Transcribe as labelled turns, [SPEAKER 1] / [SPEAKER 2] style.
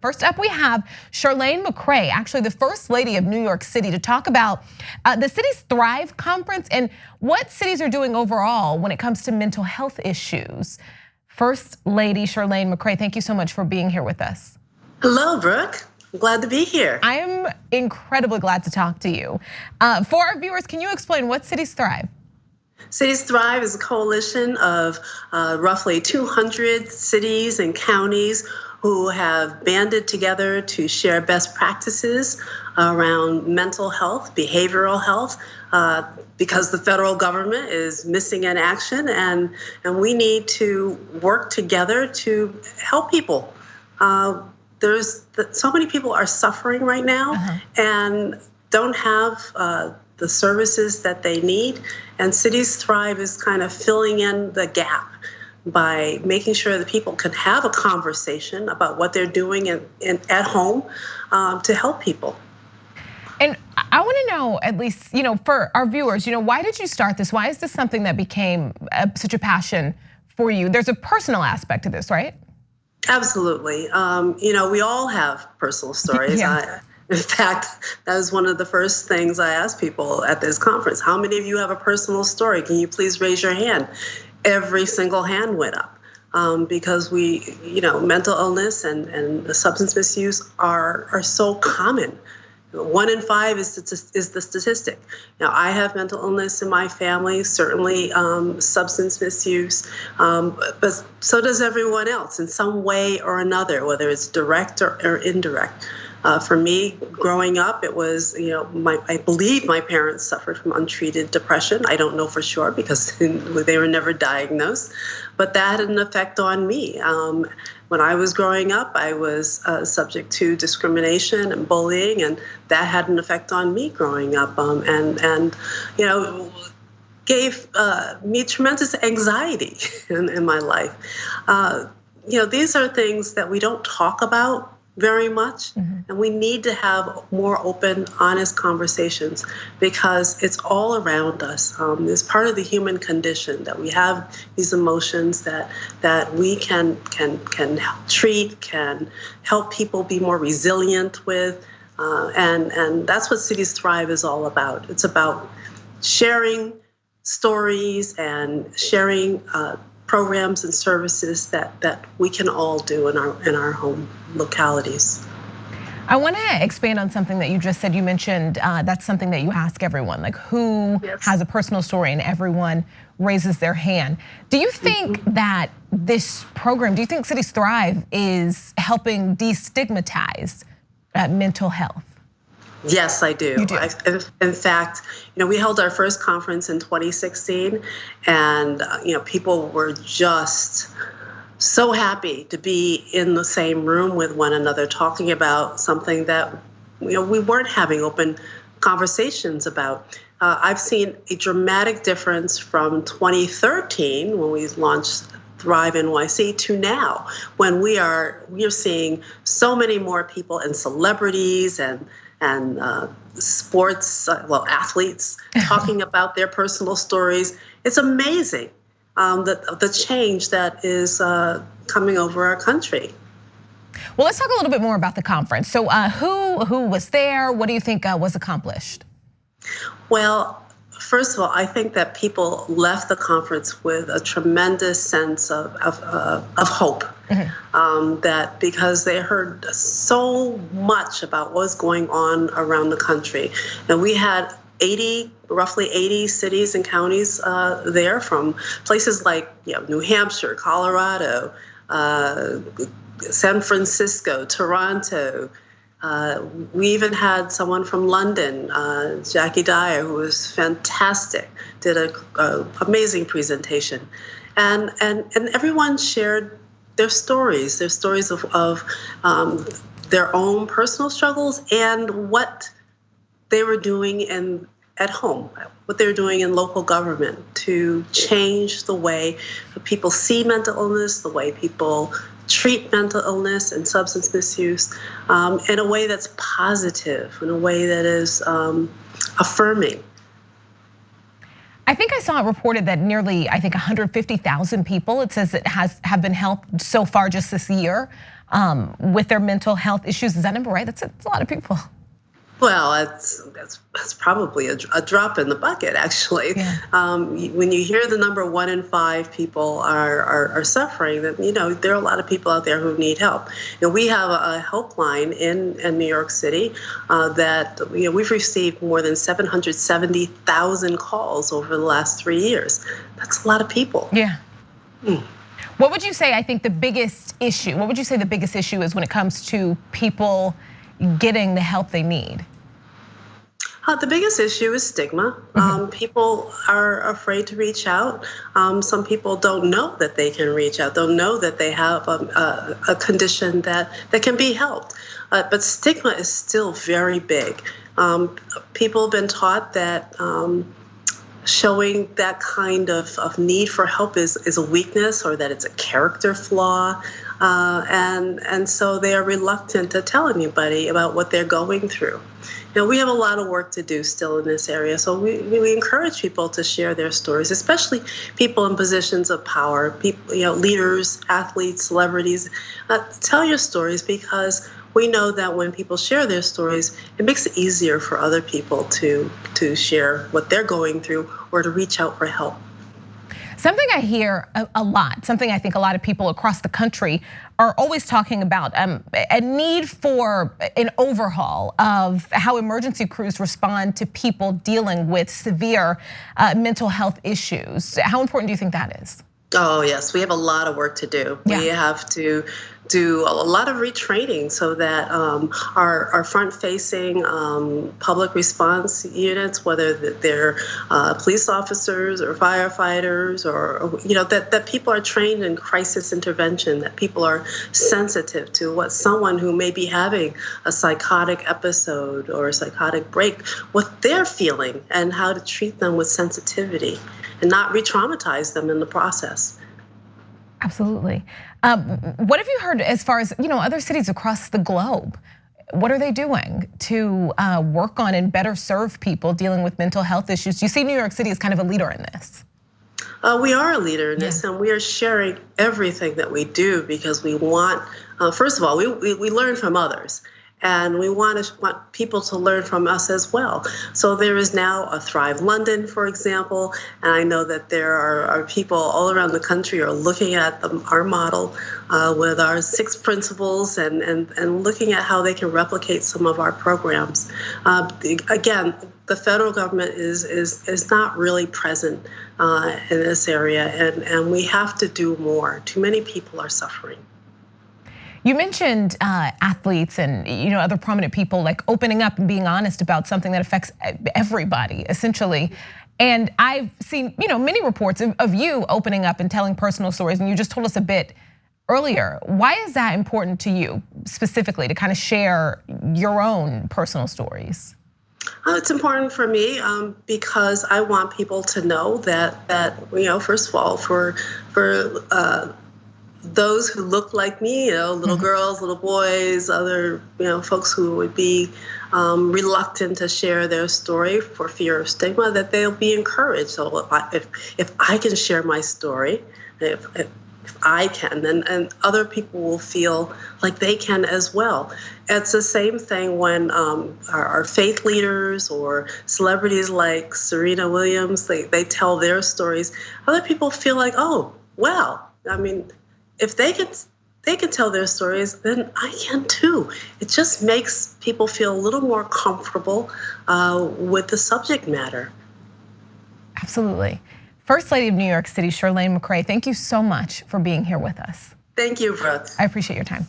[SPEAKER 1] First up, we have Chirlane McCray, actually the First Lady of New York City, to talk about the Cities Thrive conference and what cities are doing overall when it comes to mental health issues. First Lady Chirlane McCray, thank you so much for being here with us.
[SPEAKER 2] Hello, Brooke. I'm glad to be here.
[SPEAKER 1] I am incredibly glad to talk to you. For our viewers, can you explain what Cities Thrive?
[SPEAKER 2] Cities Thrive is a coalition of roughly 200 cities and counties who have banded together to share best practices around mental health, behavioral health, because the federal government is missing in action, and we need to work together to help people. So many people are suffering right now and don't have the services that they need, and Cities Thrive is kind of filling in the gap by making sure that people can have a conversation about what they're doing at home to help people.
[SPEAKER 1] And I want to know, at least, for our viewers, why did you start this? Why is this something that became such a passion for you? There's a personal aspect to this, right?
[SPEAKER 2] Absolutely. We all have personal stories.
[SPEAKER 1] Yeah.
[SPEAKER 2] In fact, that was one of the first things I asked people at this conference. How many of you have a personal story? Can you please raise your hand? Every single hand went up because mental illness and substance misuse are so common. 1 in 5 is the statistic. Now, I have mental illness in my family, certainly substance misuse, but so does everyone else in some way or another, whether it's direct or indirect. For me, growing up, it was, I believe my parents suffered from untreated depression. I don't know for sure because they were never diagnosed, but that had an effect on me. When I was growing up, I was subject to discrimination and bullying, and that had an effect on me growing up, and gave me tremendous anxiety in my life. These are things that we don't talk about very much, and we need to have more open, honest conversations because it's all around us. It's part of the human condition that we have these emotions that we can treat, can help people be more resilient with, and that's what Cities Thrive is all about. It's about sharing stories and sharing programs and services that we can all do in our home localities.
[SPEAKER 1] I want to expand on something that you just said. You mentioned that's something that you ask everyone, like who has a personal story, and everyone raises their hand. Do you think that this program, do you think Cities Thrive is helping destigmatize mental health?
[SPEAKER 2] Yes, I do.
[SPEAKER 1] You do.
[SPEAKER 2] In fact, we held our first conference in 2016, and people were just so happy to be in the same room with one another, talking about something that we weren't having open conversations about. I've seen a dramatic difference from 2013 when we launched Thrive NYC to now, when we are seeing so many more people and celebrities and sports, athletes talking about their personal stories. It's amazing the change that is coming over our country.
[SPEAKER 1] Well, let's talk a little bit more about the conference. So who was there? What do you think was accomplished?
[SPEAKER 2] Well, first of all, I think that people left the conference with a tremendous sense of hope. That because they heard so much about what was going on around the country. And we had roughly 80 cities and counties there, from places like New Hampshire, Colorado, San Francisco, Toronto. We even had someone from London, Jackie Dyer, who was fantastic, did an amazing presentation. And everyone shared their stories of their own personal struggles and what they were doing at home, what they were doing in local government to change the way people see mental illness, the way people treat mental illness and substance misuse in a way that's positive, in a way that is affirming.
[SPEAKER 1] I think I saw it reported that nearly, 150,000 people, it says it have been helped so far just this year. with their mental health issues. Is that number right? That's a lot of people.
[SPEAKER 2] Well, that's probably a drop in the bucket, actually.
[SPEAKER 1] Yeah.
[SPEAKER 2] When you hear the number 1 in 5 people are suffering, then there are a lot of people out there who need help. We have a helpline in New York City that we've received more than 770,000 calls over the last 3 years. That's a lot of people.
[SPEAKER 1] Yeah. What would you say? I think the biggest issue. What would you say the biggest issue is when it comes to people getting the help they need?
[SPEAKER 2] The biggest issue is stigma. People are afraid to reach out. Some people don't know that they can reach out, don't know that they have a condition that can be helped. But stigma is still very big. People have been taught that showing that kind of need for help is a weakness, or that it's a character flaw. And so they are reluctant to tell anybody about what they're going through. We have a lot of work to do still in this area, so we encourage people to share their stories, especially people in positions of power, people, leaders, athletes, celebrities. Tell your stories, because we know that when people share their stories, it makes it easier for other people to share what they're going through or to reach out for help.
[SPEAKER 1] Something I hear a lot, something I think a lot of people across the country are always talking about, a need for an overhaul of how emergency crews respond to people dealing with severe mental health issues. How important do you think that is?
[SPEAKER 2] Oh, yes, we have a lot of work to do. Yeah. We have to do a lot of retraining so that our front-facing public response units, whether they're police officers or firefighters, or that people are trained in crisis intervention, that people are sensitive to what someone who may be having a psychotic episode or a psychotic break, what they're feeling, and how to treat them with sensitivity and not re-traumatize them in the process.
[SPEAKER 1] Absolutely. What have you heard as far as other cities across the globe? What are they doing to work on and better serve people dealing with mental health issues? You see New York City as kind of a leader in this.
[SPEAKER 2] We are a leader in this, and we are sharing everything that we do because we want, first of all, we learn from others. And we want people to learn from us as well. So there is now a Thrive London, for example, and I know that there are people all around the country are looking at our model with our 6 principles and looking at how they can replicate some of our programs. Again, the federal government is not really present in this area, and we have to do more. Too many people are suffering.
[SPEAKER 1] You mentioned athletes and other prominent people like opening up and being honest about something that affects everybody, essentially. And I've seen many reports of you opening up and telling personal stories, and you just told us a bit earlier. Why is that important to you specifically, to kind of share your own personal stories?
[SPEAKER 2] It's important for me because I want people to know that first of all, for those who look like me, little girls, little boys, other folks who would be reluctant to share their story for fear of stigma, that they'll be encouraged. So if I can share my story, if I can, and other people will feel like they can as well. It's the same thing when our faith leaders or celebrities like Serena Williams, they tell their stories. Other people feel like, oh, well, I mean, if they can tell their stories, then I can too. It just makes people feel a little more comfortable with the subject matter.
[SPEAKER 1] Absolutely. First Lady of New York City, Chirlane McCray, thank you so much for being here with us.
[SPEAKER 2] Thank you, Brooke.
[SPEAKER 1] I appreciate your time.